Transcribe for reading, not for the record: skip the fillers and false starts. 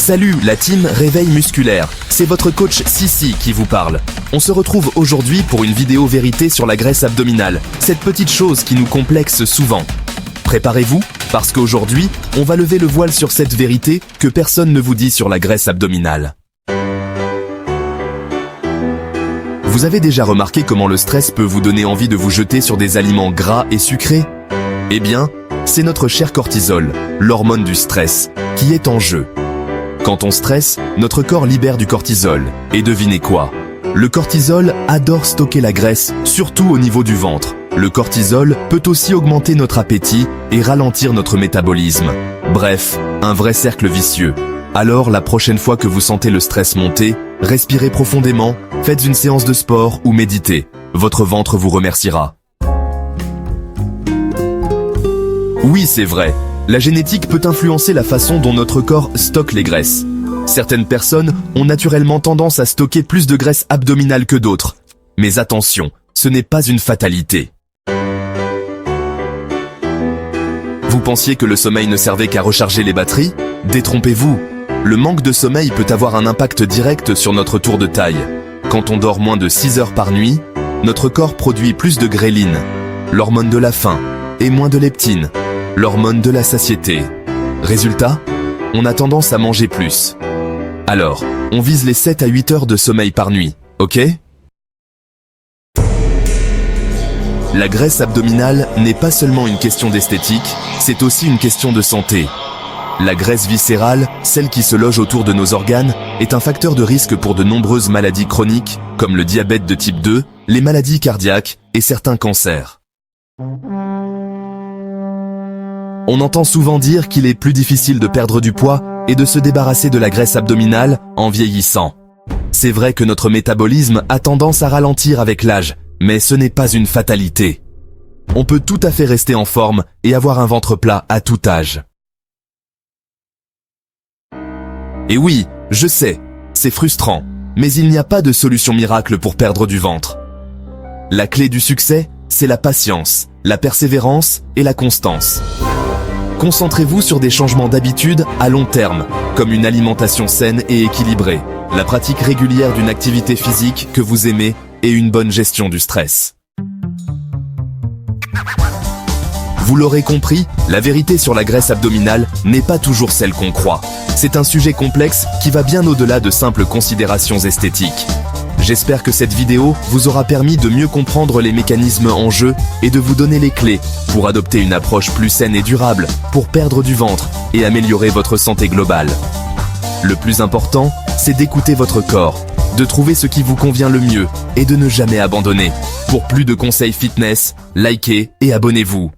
Salut la team Réveil Musculaire, c'est votre coach Sissi qui vous parle. On se retrouve aujourd'hui pour une vidéo vérité sur la graisse abdominale, cette petite chose qui nous complexe souvent. Préparez-vous, parce qu'aujourd'hui, on va lever le voile sur cette vérité que personne ne vous dit sur la graisse abdominale. Vous avez déjà remarqué comment le stress peut vous donner envie de vous jeter sur des aliments gras et sucrés? Eh bien, c'est notre cher cortisol, l'hormone du stress, qui est en jeu. Quand on stresse, notre corps libère du cortisol. Et devinez quoi? Le cortisol adore stocker la graisse, surtout au niveau du ventre. Le cortisol peut aussi augmenter notre appétit et ralentir notre métabolisme. Bref, un vrai cercle vicieux. Alors, la prochaine fois que vous sentez le stress monter, respirez profondément, faites une séance de sport ou méditez. Votre ventre vous remerciera. Oui, c'est vrai. La génétique peut influencer la façon dont notre corps stocke les graisses. Certaines personnes ont naturellement tendance à stocker plus de graisse abdominale que d'autres. Mais attention, ce n'est pas une fatalité. Vous pensiez que le sommeil ne servait qu'à recharger les batteries? Détrompez-vous. Le manque de sommeil peut avoir un impact direct sur notre tour de taille. Quand on dort moins de 6 heures par nuit, notre corps produit plus de gréline, l'hormone de la faim, et moins de leptine, l'hormone de la satiété. Résultat, on a tendance à manger plus. Alors, on vise les 7 à 8 heures de sommeil par nuit, ok? La graisse abdominale n'est pas seulement une question d'esthétique, c'est aussi une question de santé. La graisse viscérale, celle qui se loge autour de nos organes, est un facteur de risque pour de nombreuses maladies chroniques, comme le diabète de type 2, les maladies cardiaques et certains cancers. On entend souvent dire qu'il est plus difficile de perdre du poids et de se débarrasser de la graisse abdominale en vieillissant. C'est vrai que notre métabolisme a tendance à ralentir avec l'âge, mais ce n'est pas une fatalité. On peut tout à fait rester en forme et avoir un ventre plat à tout âge. Et oui, je sais, c'est frustrant, mais il n'y a pas de solution miracle pour perdre du ventre. La clé du succès, c'est la patience, la persévérance et la constance. Concentrez-vous sur des changements d'habitude à long terme, comme une alimentation saine et équilibrée, la pratique régulière d'une activité physique que vous aimez et une bonne gestion du stress. Vous l'aurez compris, la vérité sur la graisse abdominale n'est pas toujours celle qu'on croit. C'est un sujet complexe qui va bien au-delà de simples considérations esthétiques. J'espère que cette vidéo vous aura permis de mieux comprendre les mécanismes en jeu et de vous donner les clés pour adopter une approche plus saine et durable, pour perdre du ventre et améliorer votre santé globale. Le plus important, c'est d'écouter votre corps, de trouver ce qui vous convient le mieux et de ne jamais abandonner. Pour plus de conseils fitness, likez et abonnez-vous.